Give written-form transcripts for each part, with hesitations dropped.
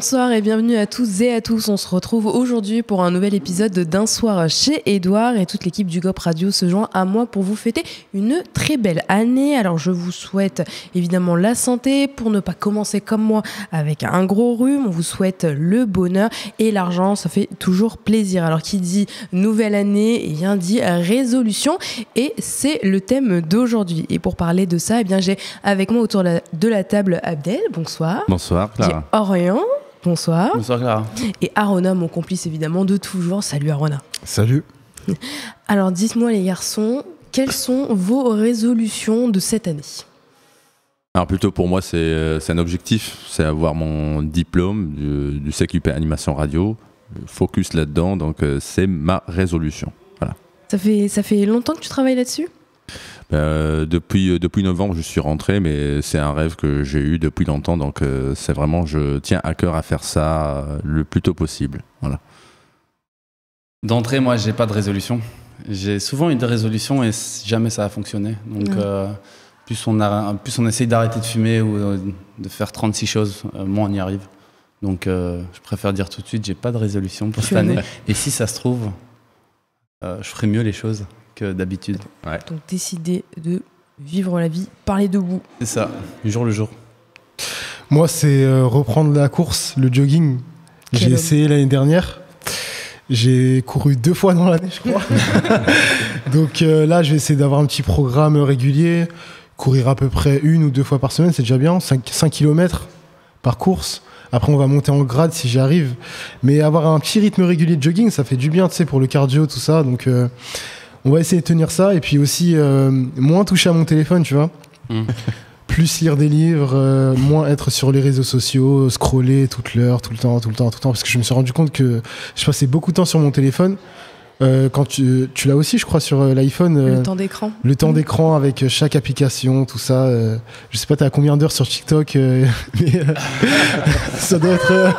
Bonsoir et bienvenue à toutes et à tous. On se retrouve aujourd'hui pour un nouvel épisode d'Un soir chez Édouard et toute l'équipe du GOP Radio se joint à moi pour vous fêter une très belle année. Alors je vous souhaite évidemment la santé pour ne pas commencer comme moi avec un gros rhume. On vous souhaite le bonheur et l'argent, ça fait toujours plaisir. Alors qui dit nouvelle année, eh bien dit résolution et c'est le thème d'aujourd'hui. Et pour parler de ça, eh bien j'ai avec moi autour de la table Abdel, bonsoir. Bonsoir Clara. J'ai Orient. Bonsoir. Bonsoir Clara. Et Arona, mon complice évidemment de toujours. Salut Arona. Salut. Alors dites-moi les garçons, quelles sont vos résolutions de cette année ? Alors plutôt pour moi c'est un objectif, c'est avoir mon diplôme du CQP animation radio, focus là-dedans, donc c'est ma résolution. Voilà. Ça fait longtemps que tu travailles là-dessus ? Depuis novembre je suis rentré, mais c'est un rêve que j'ai eu depuis longtemps, donc c'est vraiment, je tiens à cœur à faire ça le plus tôt possible. Voilà. D'entrée, moi j'ai pas de résolution. J'ai souvent eu des résolutions et jamais ça a fonctionné. Donc plus on essaye d'arrêter de fumer ou de faire 36 choses, moins on y arrive. Donc je préfère dire tout de suite, j'ai pas de résolution pour cette année. Et si ça se trouve, je ferai mieux les choses que d'habitude. Ouais. Donc décider de vivre la vie, parler debout. C'est ça, jour le jour. Moi, c'est reprendre la course, le jogging. J'ai essayé l'année dernière. J'ai couru 2 fois dans l'année, je crois. Donc là, je vais essayer d'avoir un petit programme régulier. Courir à peu près 1 ou 2 fois par semaine, c'est déjà bien. 5 km par course. Après, on va monter en grade si j'y arrive. Mais avoir un petit rythme régulier de jogging, ça fait du bien, tu sais, pour le cardio, tout ça. Donc on va essayer de tenir ça. Et puis aussi, moins toucher à mon téléphone, tu vois. Plus lire des livres, moins être sur les réseaux sociaux, scroller toute l'heure, tout le temps. Parce que je me suis rendu compte que je passais beaucoup de temps sur mon téléphone. Quand tu l'as aussi, je crois, sur l'iPhone. Le temps d'écran. Le temps d'écran avec chaque application, tout ça. Je sais pas, t'as combien d'heures sur TikTok, mais ça doit être...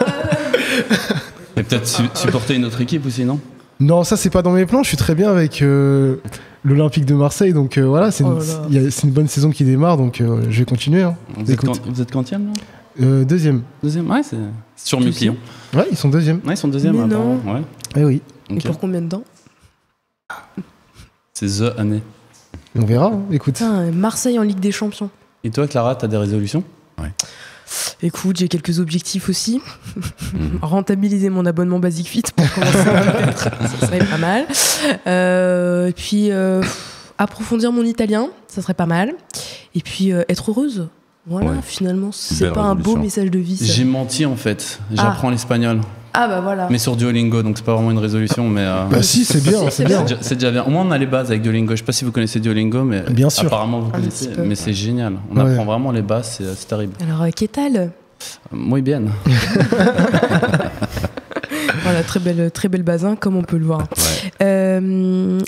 Et peut-être supporter une autre équipe aussi, non ? Non, ça, c'est pas dans mes plans. Je suis très bien avec l'Olympique de Marseille. Donc voilà, c'est une bonne saison qui démarre. Donc je vais continuer. Hein. Vous êtes quantième, là ? Deuxième. Deuxième, ouais, c'est sur mieux client. Ouais, ils sont deuxième. Ouais, ils sont deuxième. Mais non. Ouais. Eh oui. Et pour combien de temps ? C'est the année. On verra, hein. Écoute. Putain, Marseille en Ligue des Champions. Et toi, Clara, t'as des résolutions ? Ouais. Écoute, j'ai quelques objectifs aussi. Rentabiliser mon abonnement Basic Fit pour commencer peut-être, ça serait pas mal. Et puis approfondir mon italien, ça serait pas mal. Et puis être heureuse. Voilà, finalement, c'est belle pas un beau résolution. message de vie. Ça. J'ai menti en fait. J'apprends l'espagnol. Ah bah voilà. Mais sur Duolingo, donc c'est pas vraiment une résolution, mais. Bah si, c'est bien, c'est bien. C'est déjà bien. Au moins on a les bases avec Duolingo. Je sais pas si vous connaissez Duolingo, mais bien sûr. Apparemment vous connaissez. Mais c'est génial. On apprend vraiment les bases, c'est terrible. Alors, qu'est-ce tal ? Muy bien. Voilà, très belle base, hein, comme on peut le voir. Ouais.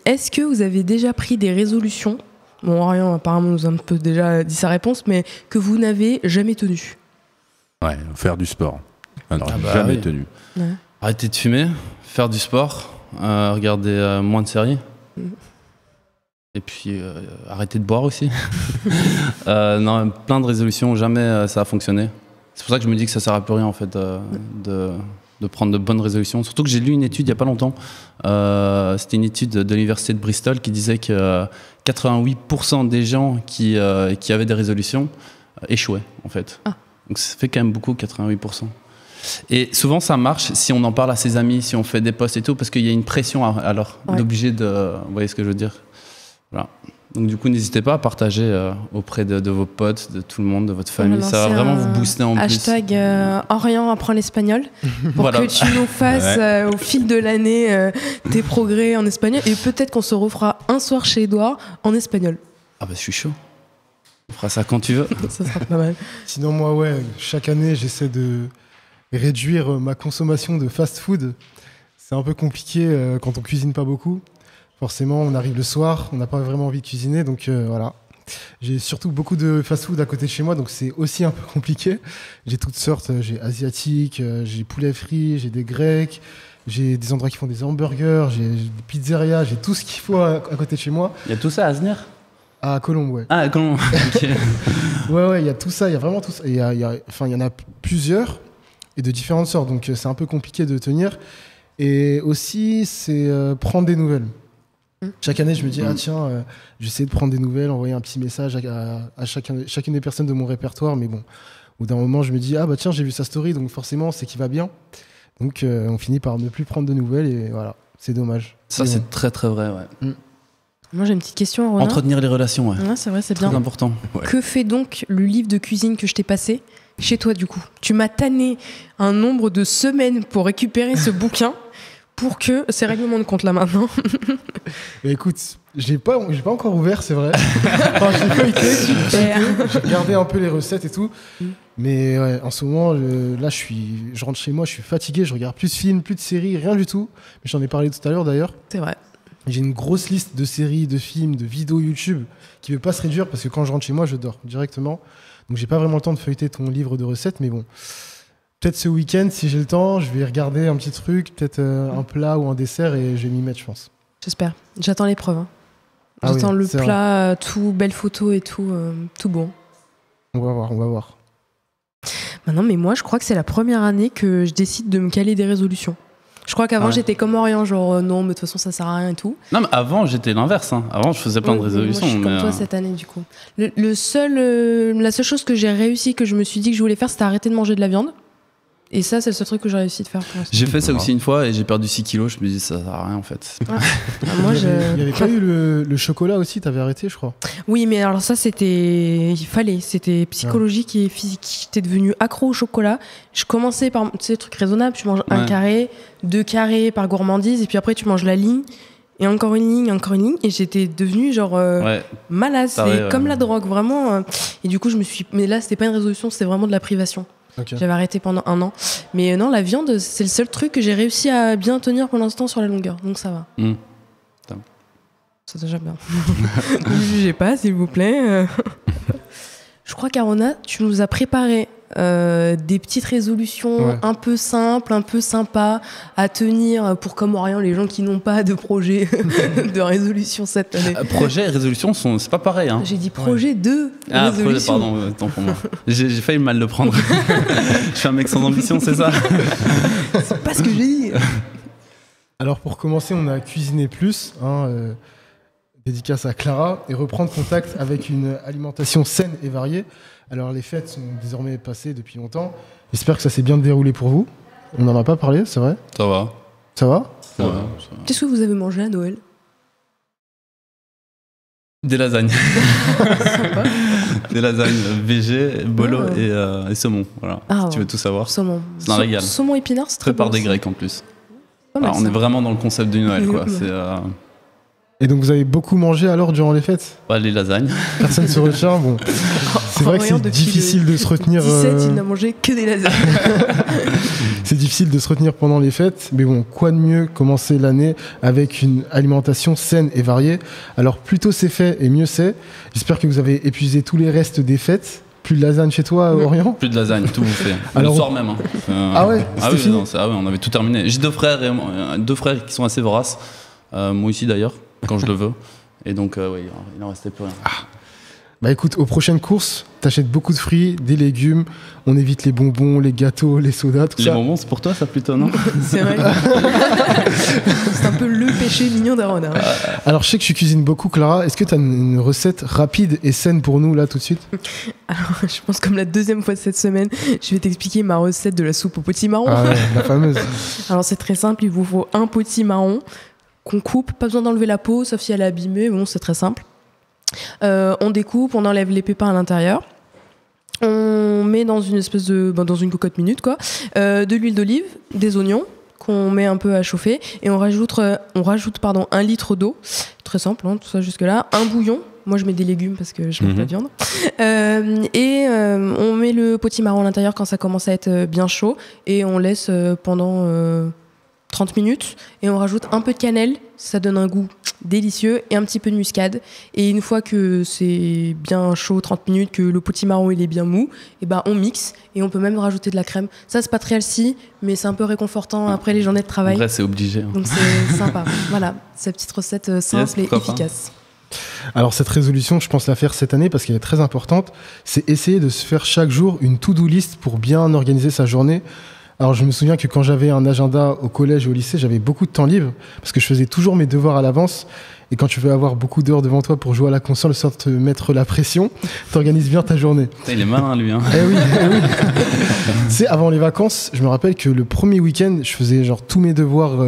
Est-ce que vous avez déjà pris des résolutions ? Bon, Orient apparemment nous a un peu déjà dit sa réponse, mais que vous n'avez jamais tenues ? Ouais, faire du sport. Alors, bah jamais oui. tenu. Ouais. Arrêter de fumer, faire du sport, regarder moins de séries. Et puis arrêter de boire aussi. Non, plein de résolutions, jamais ça a fonctionné. C'est pour ça que je me dis que ça sert à plus rien en fait de prendre de bonnes résolutions. Surtout que j'ai lu une étude il n'y a pas longtemps. C'était une étude de l'université de Bristol qui disait que 88% des gens qui avaient des résolutions échouaient en fait. Ah. Donc ça fait quand même beaucoup, 88%. Et souvent ça marche si on en parle à ses amis, si on fait des posts et tout, parce qu'il y a une pression alors d'obliger de... Vous voyez ce que je veux dire ? Voilà. Donc du coup, n'hésitez pas à partager auprès de vos potes, de tout le monde, de votre famille. Ça va vraiment vous booster en plus. Hashtag Orient apprend l'espagnol pour que tu nous fasses au fil de l'année tes progrès en espagnol. Et peut-être qu'on se refera un soir chez Édouard en espagnol. Ah bah je suis chaud. On fera ça quand tu veux. Ça sera pas mal. Sinon, moi, chaque année, j'essaie de réduire ma consommation de fast-food. C'est un peu compliqué quand on cuisine pas beaucoup. Forcément, on arrive le soir, on n'a pas vraiment envie de cuisiner, donc voilà. J'ai surtout beaucoup de fast-food à côté de chez moi, donc c'est aussi un peu compliqué. J'ai toutes sortes, j'ai asiatique, j'ai poulet frit, j'ai des grecs, j'ai des endroits qui font des hamburgers, j'ai des pizzerias, j'ai tout ce qu'il faut à côté de chez moi. Il y a tout ça à Asnières ? À Colombes, ouais. Ah, à Colombes, ok. Ouais, il y a tout ça, il y a vraiment tout ça. Il y en a plusieurs. et de différentes sortes. Donc c'est un peu compliqué de tenir. Et aussi, c'est prendre des nouvelles. Chaque année, je me dis, j'essaie de prendre des nouvelles, envoyer un petit message à chacune des personnes de mon répertoire. Mais bon, au bout d'un moment, je me dis, j'ai vu sa story, donc forcément, c'est qu'il va bien. Donc on finit par ne plus prendre de nouvelles et voilà, c'est dommage. Ça, c'est très très vrai, ouais. Moi, j'ai une petite question, Ronan. Entretenir les relations, ouais. C'est vrai, c'est très bien. important. Ouais. Que fait donc le livre de cuisine que je t'ai passé chez toi, du coup? Tu m'as tanné un nombre de semaines pour récupérer ce bouquin pour que... C'est règlement de compte, là, maintenant. Mais écoute, j'ai pas encore ouvert, c'est vrai. Enfin, je l'ai feuilleté, j'ai regardé un peu les recettes et tout. Mais ouais, en ce moment, je rentre chez moi, je suis fatigué, je regarde plus de films, plus de séries, rien du tout. Mais j'en ai parlé tout à l'heure, d'ailleurs. C'est vrai. J'ai une grosse liste de séries, de films, de vidéos YouTube qui ne veut pas se réduire parce que quand je rentre chez moi, je dors directement. Donc j'ai pas vraiment le temps de feuilleter ton livre de recettes, mais bon. Peut-être ce week-end, si j'ai le temps, je vais regarder un petit truc, peut-être un plat ou un dessert et je vais m'y mettre, je pense. J'espère. J'attends l'épreuve. Hein. J'attends le plat, tout, belle photo et tout, tout bon. On va voir. Maintenant, mais moi, je crois que c'est la première année que je décide de me caler des résolutions. Je crois qu'avant, j'étais comme Orient, genre non, mais de toute façon, ça sert à rien et tout. Non, mais avant, j'étais l'inverse. Hein. Avant, je faisais plein de résolutions. Moi, je suis comme toi cette année, du coup. La seule chose que j'ai réussi, que je me suis dit que je voulais faire, c'était arrêter de manger de la viande. Et ça, c'est le seul truc que j'ai réussi de faire pour l'instant. J'ai fait ça aussi une fois et j'ai perdu 6 kilos. Je me dis, ça sert à rien en fait. Moi, il n'y avait pas eu le chocolat aussi, t'avais arrêté, je crois. Oui, mais alors ça, c'était psychologique et physique. J'étais devenue accro au chocolat. Je commençais par, tu sais, le truc raisonnable, tu manges un carré, 2 carrés par gourmandise, et puis après, tu manges la ligne, et encore une ligne, et j'étais devenue genre malade. C'est comme la drogue, vraiment. Et du coup, mais là, c'était pas une résolution, c'était vraiment de la privation. Okay. J'avais arrêté pendant 1 an. Mais non, la viande, c'est le seul truc que j'ai réussi à bien tenir pour l'instant sur la longueur. Donc ça va. C'est déjà bien. Ne me jugez pas, s'il vous plaît. Je crois qu'Arona, tu nous as préparé des petites résolutions un peu simples, un peu sympas à tenir pour comme Orient, les gens qui n'ont pas de projet de résolution cette année. Projet et résolution, c'est pas pareil. Hein. J'ai dit projet de résolution. Projet, pardon, tant pour moi. J'ai failli mal le prendre. Je suis un mec sans ambition, c'est ça? C'est pas ce que j'ai dit. Alors pour commencer, on a cuisiné plus, dédicace à Clara, et reprendre contact avec une alimentation saine et variée. Alors les fêtes sont désormais passées depuis longtemps. J'espère que ça s'est bien déroulé pour vous. On n'en a pas parlé, c'est vrai? Ça va. Ça va? Ça va. Qu'est-ce que vous avez mangé à Noël? Des lasagnes. Des lasagnes végé, bolo et saumon. Voilà. Si tu veux tout savoir. Saumon. C'est un régal. Saumon épinard, c'est très bon. Par des Grecs en plus. Alors, on est vraiment dans le concept du Noël, quoi. Et donc vous avez beaucoup mangé alors durant les fêtes? Les lasagnes. Personne ne se retient. Bon. C'est vrai que c'est difficile de se retenir. 17, il n'a mangé que des lasagnes. C'est difficile de se retenir pendant les fêtes, mais bon, quoi de mieux commencer l'année avec une alimentation saine et variée. Alors plus tôt c'est fait et mieux c'est. J'espère que vous avez épuisé tous les restes des fêtes. Plus de lasagne chez toi, Orient? Plus de lasagne, tout bouffé. Le soir même. Hein. Ah ouais? Fini on avait tout terminé. J'ai 2 frères qui sont assez voraces. Moi aussi d'ailleurs, quand je le veux. Et donc, il n'en restait plus rien. Bah écoute, aux prochaines courses, t'achètes beaucoup de fruits, des légumes, on évite les bonbons, les gâteaux, les sodas, tout ça. Les bonbons, c'est pour toi ça plutôt, non? C'est vrai. C'est un peu le péché mignon d'Arona. Alors je sais que tu cuisines beaucoup, Clara. Est-ce que t'as une recette rapide et saine pour nous là tout de suite? Alors je pense comme la 2e fois de cette semaine, je vais t'expliquer ma recette de la soupe au potimarron. Ah ouais, la fameuse. Alors c'est très simple, il vous faut un potimarron qu'on coupe, pas besoin d'enlever la peau, sauf si elle est abîmée, bon c'est très simple. On découpe, on enlève les pépins à l'intérieur. On met dans une espèce dans une cocotte minute quoi, de l'huile d'olive, des oignons qu'on met un peu à chauffer et on rajoute 1 litre d'eau. Très simple, tout ça jusque là. Un bouillon. Moi je mets des légumes parce que je mange pas de viande. On met le potimarron à l'intérieur quand ça commence à être bien chaud et on laisse pendant 30 minutes et on rajoute un peu de cannelle, ça donne un goût délicieux et un petit peu de muscade. Et une fois que c'est bien chaud, 30 minutes, que le potimarron il est bien mou, et on mixe et on peut même rajouter de la crème. Ça c'est pas très healthy, mais c'est un peu réconfortant après les journées de travail. En vrai c'est obligé. Donc c'est sympa. Voilà, cette petite recette simple et efficace. Alors cette résolution, je pense la faire cette année parce qu'elle est très importante. C'est essayer de se faire chaque jour une to-do list pour bien organiser sa journée. Alors je me souviens que quand j'avais un agenda au collège et au lycée, j'avais beaucoup de temps libre parce que je faisais toujours mes devoirs à l'avance. Et quand tu veux avoir beaucoup d'heures devant toi pour jouer à la console sans te mettre la pression, t'organises bien ta journée. Il est malin, lui. Hein. Eh oui. Tu sais, avant les vacances, je me rappelle que le premier week-end, je faisais genre tous mes devoirs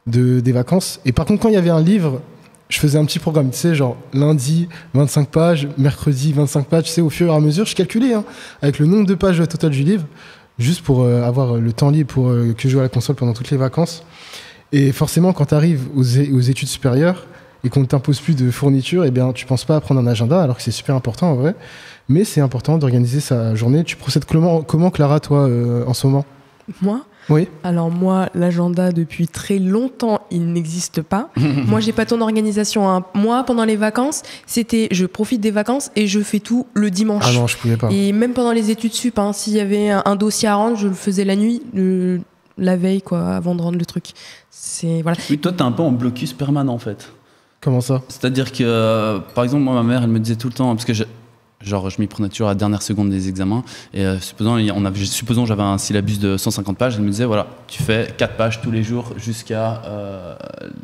des vacances. Et par contre, quand il y avait un livre, je faisais un petit programme, tu sais, genre lundi, 25 pages, mercredi, 25 pages, tu sais, au fur et à mesure, je calculais, hein, avec le nombre de pages totales du livre, juste pour avoir le temps libre pour que je joue à la console pendant toutes les vacances. Et forcément, quand tu arrives aux études supérieures et qu'on ne t'impose plus de fourniture, eh bien, tu ne penses pas à prendre un agenda, alors que c'est super important en vrai. Mais c'est important d'organiser sa journée. Tu procèdes comment Clara, toi, en ce moment ? Moi ? Oui. Alors moi, l'agenda, depuis très longtemps, il n'existe pas. Moi, j'ai pas ton organisation. Hein. Moi, pendant les vacances, je profite des vacances et je fais tout le dimanche. Ah non, je pouvais pas. Et même pendant les études sup, hein, s'il y avait un dossier à rendre, je le faisais la nuit, la veille, quoi, avant de rendre le truc. Voilà. Oui, toi, t'es un peu en blocus permanent, en fait. Comment ça ? C'est-à-dire que, par exemple, moi, ma mère, elle me disait tout le temps, parce que je m'y prenais toujours à la dernière seconde des examens, et supposons j'avais un syllabus de 150 pages, elle me disait, voilà, tu fais 4 pages tous les jours jusqu'à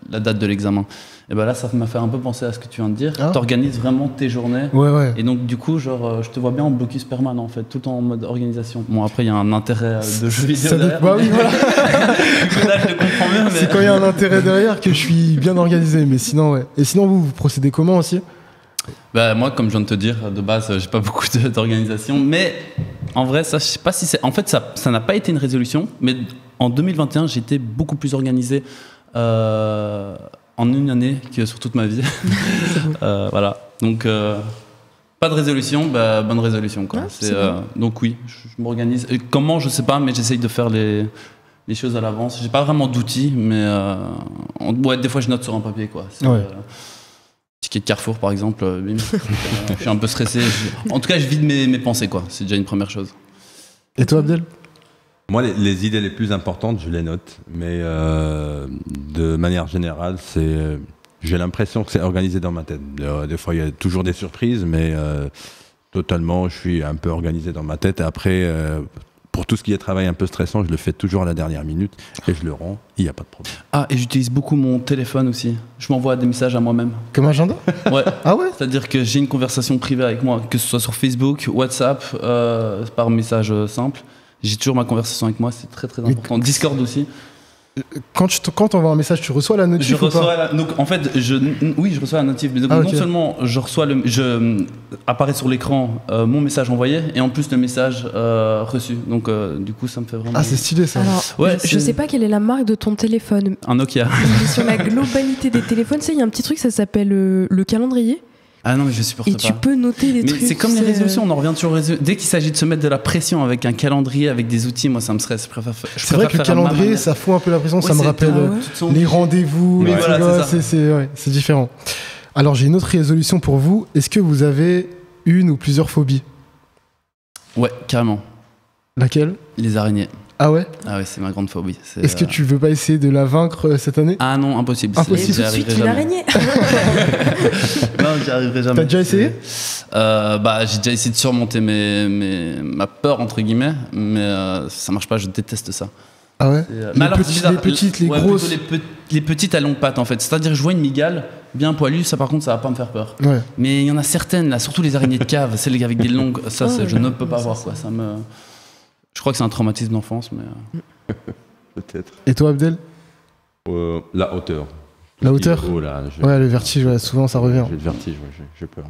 la date de l'examen. Et ben là, ça m'a fait un peu penser à ce que tu viens de dire. T'organises vraiment tes journées. Ouais. Et donc, du coup, je te vois bien en blocus permanent, en fait, tout le temps en mode organisation. Bon, après, il y a un intérêt de jeu vidéo derrière. Bah oui, voilà. Là, je te comprends mieux, mais... C'est quand il y a un intérêt derrière que je suis bien organisé, mais sinon, ouais. Et sinon, vous procédez comment aussi ? Bah, moi, comme je viens de te dire, de base, j'ai pas beaucoup d'organisation, mais en vrai, ça, je sais pas si c'est... En fait, ça n'a pas été une résolution, mais en 2021, j'ai été beaucoup plus organisé en une année que sur toute ma vie. Voilà. Donc, pas de résolution, bonne résolution, quoi. Donc oui, je m'organise. Et comment, je sais pas, mais j'essaye de faire les choses à l'avance. J'ai pas vraiment d'outils, mais des fois, je note sur un papier, quoi. Ticket de Carrefour, par exemple, je suis un peu stressé. En tout cas, je vide mes pensées, quoi. C'est déjà une première chose. Et toi, Abdel ? Moi, les idées les plus importantes, je les note. Mais de manière générale, j'ai l'impression que c'est organisé dans ma tête. Des fois, il y a toujours des surprises, mais totalement, je suis un peu organisé dans ma tête. Et après, pour tout ce qui est travail un peu stressant, je le fais toujours à la dernière minute et je le rends, il n'y a pas de problème. Ah, et j'utilise beaucoup mon téléphone aussi. Je m'envoie des messages à moi-même. Comme agenda ? Ouais. Ah ouais ? C'est-à-dire que j'ai une conversation privée avec moi, que ce soit sur Facebook, WhatsApp, par message simple. J'ai toujours ma conversation avec moi, c'est très très important. Discord aussi. Quand tu envoies un message, tu reçois la notif ou pas ? Donc en fait, je reçois la notif. Mais donc, non seulement je apparaît sur l'écran mon message envoyé et en plus le message reçu. Donc du coup, ça me fait vraiment. Ah, c'est stylé ça. Alors, ouais, je sais pas quelle est la marque de ton téléphone. Un Nokia. Mais sur la globalité des téléphones, il y a un petit truc, ça s'appelle le calendrier. Ah non, mais je supporte pas. Et tu peux noter des trucs. Mais c'est comme les résolutions, on en revient toujours. Dès qu'il s'agit de se mettre de la pression avec un calendrier, avec des outils, moi ça me stresse. C'est vrai que le calendrier, ça fout un peu la pression, ça me rappelle les rendez-vous, c'est différent. Alors j'ai une autre résolution pour vous. Est-ce que vous avez une ou plusieurs phobies ? Ouais, carrément. Laquelle ? Les araignées. Ah ouais ? Ah ouais, c'est ma grande phobie. Est-ce que tu veux pas essayer de la vaincre cette année ? Ah non, impossible. Impossible. Tout de suite, une araignée. Non, j'y arriverai jamais. T'as déjà essayé ? J'ai déjà essayé de surmonter ma peur, entre guillemets, mais ça marche pas, je déteste ça. Ah ouais ? Mais alors, les petites, les grosses. Les petites à longues pattes, en fait. C'est-à-dire que je vois une migale bien poilue, ça par contre, ça va pas me faire peur. Ouais. Mais il y en a certaines, là, surtout les araignées de cave, celles avec des longues, je ne peux pas voir, quoi. Ça me... Je crois que c'est un traumatisme d'enfance, mais... Peut-être. Et toi, Abdel ? La hauteur. La hauteur ? Ouais, le vertige, souvent ça revient. J'ai le vertige, j'ai peur.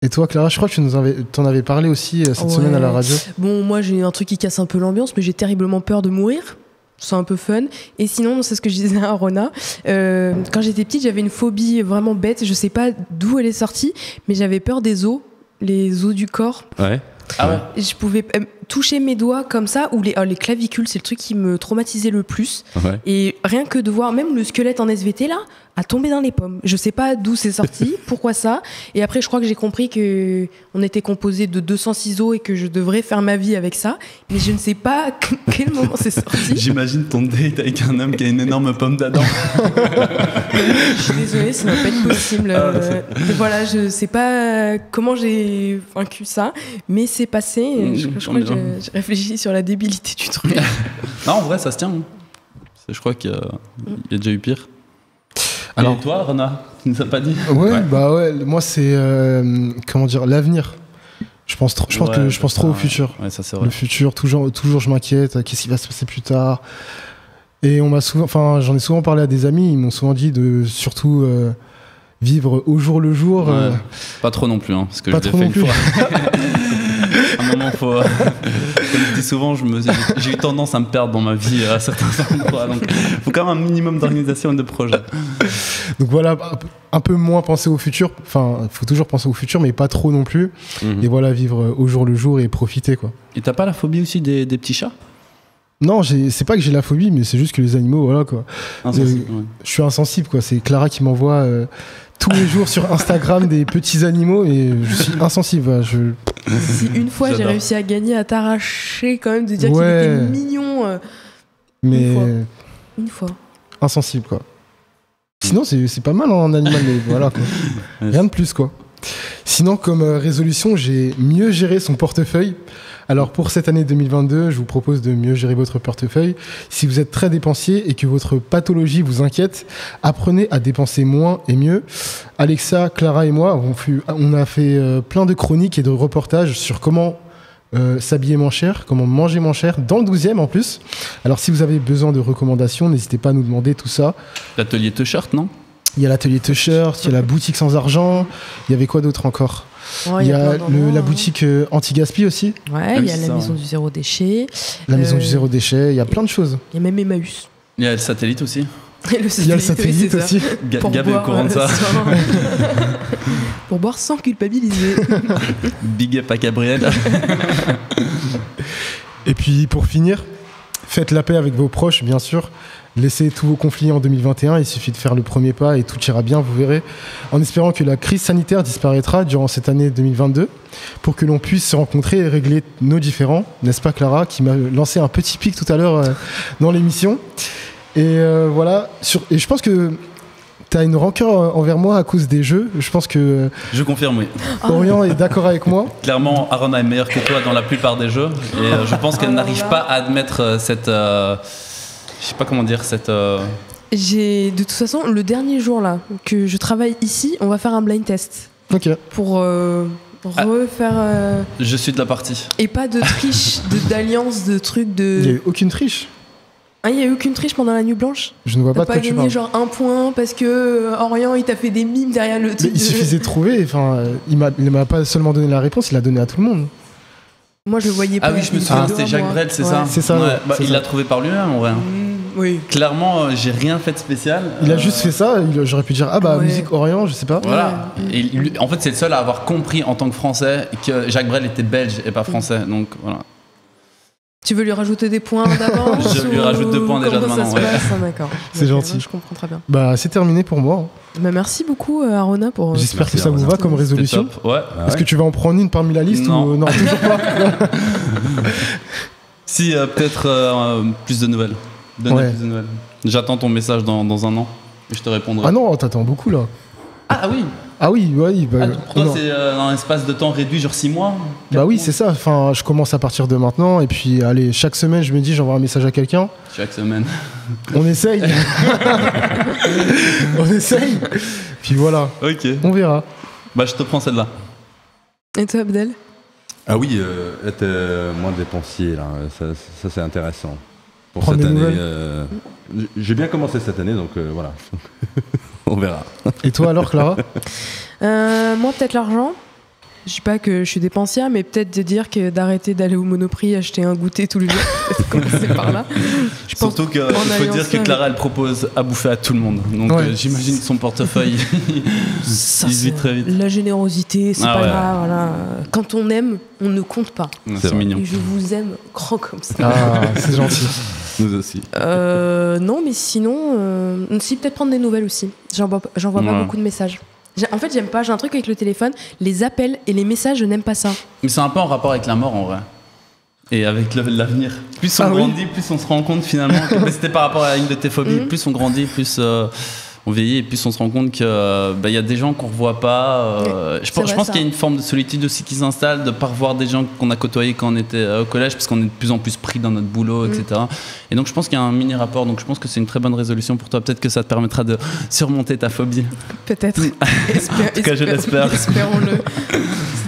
Et toi, Clara, je crois que tu t'en avais parlé aussi cette semaine à la radio. Bon, moi j'ai un truc qui casse un peu l'ambiance, mais j'ai terriblement peur de mourir. C'est un peu fun. Et sinon, c'est ce que je disais à Rona. Quand j'étais petite, j'avais une phobie vraiment bête. Je sais pas d'où elle est sortie, mais j'avais peur des os, les os du corps. Ouais. Ah ouais. Je pouvais toucher mes doigts comme ça, ou les clavicules, c'est le truc qui me traumatisait le plus. Ouais. Et rien que de voir même le squelette en SVT là, à tomber dans les pommes. Je sais pas d'où c'est sorti, pourquoi ça. Et après, je crois que j'ai compris que on était composé de 200 ciseaux et que je devrais faire ma vie avec ça. Mais je ne sais pas quel moment c'est sorti. J'imagine ton date avec un homme qui a une énorme pomme d'Adam. Je suis désolée, ça ne va pas être possible. Voilà, je sais pas comment j'ai vaincu ça, mais c'est passé. Je crois que Je réfléchis sur la débilité du truc. Non, en vrai, ça se tient. Je crois qu'il y a déjà eu pire. Alors, et toi, Rona, tu ne nous as pas dit? Ouais, bah ouais, moi c'est comment dire, l'avenir. Je pense trop au futur. Ouais, ça c'est vrai. Le futur, toujours je m'inquiète, qu'est-ce qui va se passer plus tard. Et j'en ai souvent parlé à des amis, ils m'ont souvent dit de surtout vivre au jour le jour. Ouais. Pas trop non plus, hein, parce que pas je l'ai trop fait non une fois. À un moment, comme je dis souvent, j'ai eu tendance à me perdre dans ma vie à certains endroits. Donc, il faut quand même un minimum d'organisation et de projet. Donc voilà, un peu moins penser au futur. Enfin, il faut toujours penser au futur, mais pas trop non plus. Et voilà, vivre au jour le jour et profiter, quoi. Et t'as pas la phobie aussi des petits chats? Non, c'est pas que j'ai la phobie, mais c'est juste que les animaux, voilà, quoi. Insensible, ouais. Je suis insensible, quoi. C'est Clara qui m'envoie tous les jours sur Instagram des petits animaux et je suis insensible. Voilà, Si une fois j'ai réussi à gagner, à t'arracher quand même, de dire qu'il était mignon. Mais une fois. Insensible, quoi. Sinon, c'est pas mal en animal, mais voilà, quoi. Rien de plus, quoi. Sinon, comme résolution, j'ai mieux géré son portefeuille. Alors pour cette année 2022, je vous propose de mieux gérer votre portefeuille. Si vous êtes très dépensier et que votre pathologie vous inquiète, apprenez à dépenser moins et mieux. Alexa, Clara et moi, on a fait plein de chroniques et de reportages sur comment s'habiller moins cher, comment manger moins cher, dans le 12e en plus. Alors si vous avez besoin de recommandations, n'hésitez pas à nous demander tout ça. L'atelier T-shirt, non? Il y a l'atelier T-shirt, il y a la boutique sans argent, il y avait quoi d'autre encore? Ouais, il y a la boutique anti-gaspi aussi. Ouais, il y a la maison du zéro déchet. La maison du zéro déchet, il y a plein de choses. Il y a même Emmaüs. Il y a le satellite aussi. Il y a le satellite aussi. Gab est au courant de ça. Pour boire sans culpabiliser. Big up à Gabriel. Et puis pour finir, faites la paix avec vos proches, bien sûr. Laissez tous vos conflits en 2021, il suffit de faire le premier pas et tout ira bien, vous verrez. En espérant que la crise sanitaire disparaîtra durant cette année 2022 pour que l'on puisse se rencontrer et régler nos différends, n'est-ce pas Clara, qui m'a lancé un petit pic tout à l'heure dans l'émission. Et voilà, et je pense que tu as une rancœur envers moi à cause des jeux. Je pense que je confirme, oui. Orion est d'accord avec moi. Clairement, Arona est meilleure que toi dans la plupart des jeux et je pense qu'elle n'arrive pas à admettre cette... je sais pas comment dire, cette... De toute façon, le dernier jour là que je travaille ici, on va faire un blind test. Ok. Pour refaire... Je suis de la partie. Et pas de triche, d'alliance, de trucs de... Il n'y a eu aucune triche. Ah, il n'y a eu aucune triche pendant la nuit blanche? Je ne vois pas de quoi tu parles. T'as pas gagné genre 1 point parce que Orion il t'a fait des mimes derrière le truc. Il suffisait de trouver, enfin, il m'a pas seulement donné la réponse, il l'a donné à tout le monde. Moi je le voyais pas. Ah oui, je me souviens, c'était Jacques Brel, c'est ça? C'est ça. Ouais. Ouais, il l'a trouvé par lui-même en vrai. Oui. Clairement, j'ai rien fait de spécial. Il a juste fait ça, j'aurais pu dire musique Orient, je sais pas. Voilà. Et lui, en fait, c'est le seul à avoir compris en tant que Français que Jacques Brel était belge et pas français. Donc voilà. Tu veux lui rajouter des points d'avance? Je lui rajoute 2 points déjà de maintenant. D'accord. C'est gentil. Je comprends très bien. Bah, c'est terminé pour moi. Bah, merci beaucoup, Arona. J'espère que ça vous va comme résolution. Ouais. Est-ce que tu vas en prendre une parmi la liste ou non, toujours pas? Si, peut-être plus de nouvelles. Plus de nouvelles. J'attends ton message dans 1 an et je te répondrai. Ah non, t'attends beaucoup là. Ah oui. Ah oui, oui. Bah, pour toi, c'est un espace de temps réduit, genre 6 mois? Bah oui, c'est ça. Enfin, je commence à partir de maintenant. Et puis, allez, chaque semaine, je me dis, j'envoie un message à quelqu'un. Chaque semaine. On essaye. On essaye. Puis voilà. Ok. On verra. Bah, je te prends celle-là. Et toi, Abdel? Ah oui, être moins dépensier, là. Ça c'est intéressant. Pour Prendre cette des année. J'ai bien commencé cette année, donc voilà. On verra. Et toi alors, Clara? Moi, peut-être l'argent. Je dis pas que je suis dépensière, mais peut-être de dire que d'arrêter d'aller au Monoprix acheter un goûter tous les jours. Peut-être commencer par là. Surtout qu'il faut dire que Clara, elle propose à bouffer à tout le monde. Donc j'imagine que son portefeuille, il se vit très vite. La générosité, c'est pas grave. Voilà. Quand on aime, on ne compte pas. C'est mignon. Et je vous aime grand comme ça. Ah, c'est gentil. Nous aussi. Non, mais sinon, si peut-être prendre des nouvelles aussi. J'envoie pas beaucoup de messages. En fait, j'aime pas. J'ai un truc avec le téléphone. Les appels et les messages, je n'aime pas ça. Mais c'est un peu en rapport avec la mort en vrai. Et avec l'avenir. Plus on grandit, plus on se rend compte finalement. Mais c'était par rapport à une de tes phobies. Plus on grandit, plus on vieillit et plus on se rend compte qu'il y a des gens qu'on ne revoit pas. Je pense qu'il y a une forme de solitude aussi qui s'installe, de ne pas revoir des gens qu'on a côtoyés quand on était au collège, parce qu'on est de plus en plus pris dans notre boulot, etc. Et donc je pense qu'il y a un mini-rapport, donc je pense que c'est une très bonne résolution pour toi. Peut-être que ça te permettra de surmonter ta phobie. Peut-être. En tout cas, je l'espère. Espérons-le.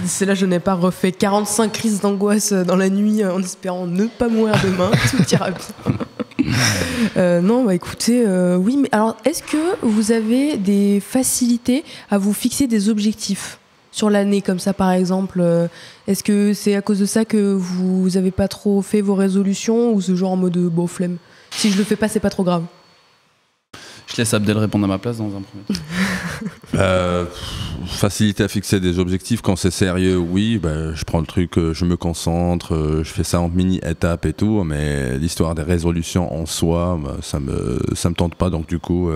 D'ici là, je n'ai pas refait 45 crises d'angoisse dans la nuit en espérant ne pas mourir demain. Tout ira bien. Non, bah écoutez, oui, mais alors, est-ce que vous avez des facilités à vous fixer des objectifs sur l'année, comme ça, par exemple est-ce que c'est à cause de ça que vous n'avez pas trop fait vos résolutions ou ce genre en mode beau flemme? Si je le fais pas, c'est pas trop grave. Je laisse Abdel répondre à ma place dans un premier temps. Facilité à fixer des objectifs quand c'est sérieux, oui, je prends le truc, je me concentre, je fais ça en mini-étapes et tout, mais l'histoire des résolutions en soi, ça me tente pas, donc du coup,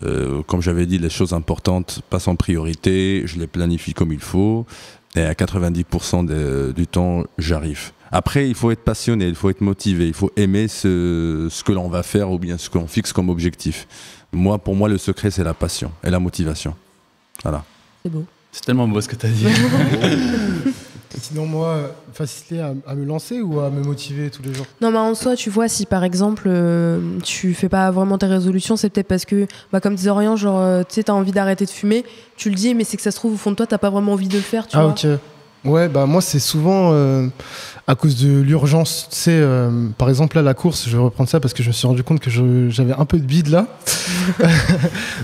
comme j'avais dit, les choses importantes passent en priorité, je les planifie comme il faut, et à 90% du temps, j'arrive. Après, il faut être passionné, il faut être motivé, il faut aimer ce que l'on va faire ou bien ce qu'on fixe comme objectif. Pour moi, le secret, c'est la passion et la motivation. Voilà. C'est beau. C'est tellement beau ce que tu as dit. Sinon, moi, facilité à me lancer ou à me motiver tous les jours? Non, mais en soi, tu vois, si par exemple, tu fais pas vraiment tes résolutions, c'est peut-être parce que, comme disait Orient, genre, tu sais, t'as envie d'arrêter de fumer, tu le dis, mais c'est que ça se trouve, au fond de toi, t'as pas vraiment envie de le faire, tu vois. Ok. Ouais, moi, c'est souvent à cause de l'urgence. Tu sais, par exemple, là, la course, je vais reprendre ça parce que je me suis rendu compte que j'avais un peu de bide là.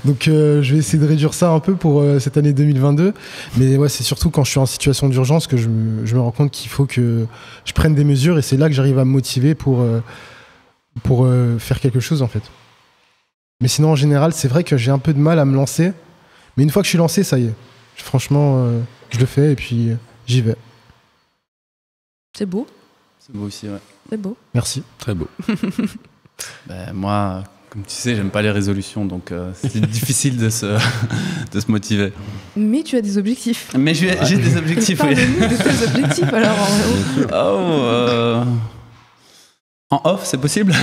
Donc, je vais essayer de réduire ça un peu pour cette année 2022. Mais ouais, c'est surtout quand je suis en situation d'urgence que je me rends compte qu'il faut que je prenne des mesures et c'est là que j'arrive à me motiver pour faire quelque chose, en fait. Mais sinon, en général, c'est vrai que j'ai un peu de mal à me lancer. Mais une fois que je suis lancé, ça y est. Franchement, je le fais et puis j'y vais. C'est beau. C'est beau aussi, ouais. C'est beau. Merci. Très beau. Moi, comme tu sais, j'aime pas les résolutions, donc c'est difficile de se motiver. Mais tu as des objectifs. Mais j'ai des objectifs, oui. Parle-nous de tes objectifs, alors. En off, c'est possible?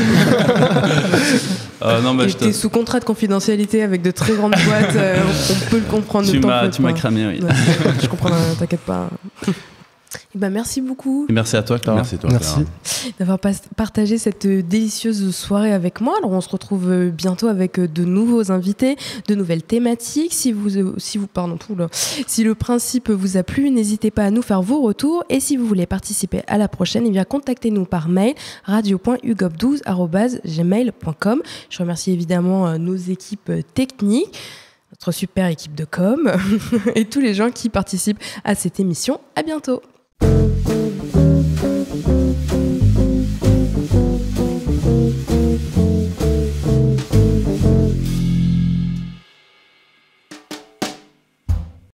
Non, Et t'es sous contrat de confidentialité avec de très grandes boîtes, on peut le comprendre. Tu m'as cramé, oui. Ouais, je comprends, t'inquiète pas. Et merci beaucoup. Et merci à toi, Clara. Merci à toi, Merci. D'avoir partagé cette délicieuse soirée avec moi. Alors on se retrouve bientôt avec de nouveaux invités, de nouvelles thématiques. Si le principe vous a plu, n'hésitez pas à nous faire vos retours. Et si vous voulez participer à la prochaine, contactez-nous par mail radio.ugop12@gmail.com. Je remercie évidemment nos équipes techniques, notre super équipe de com et tous les gens qui participent à cette émission. À bientôt.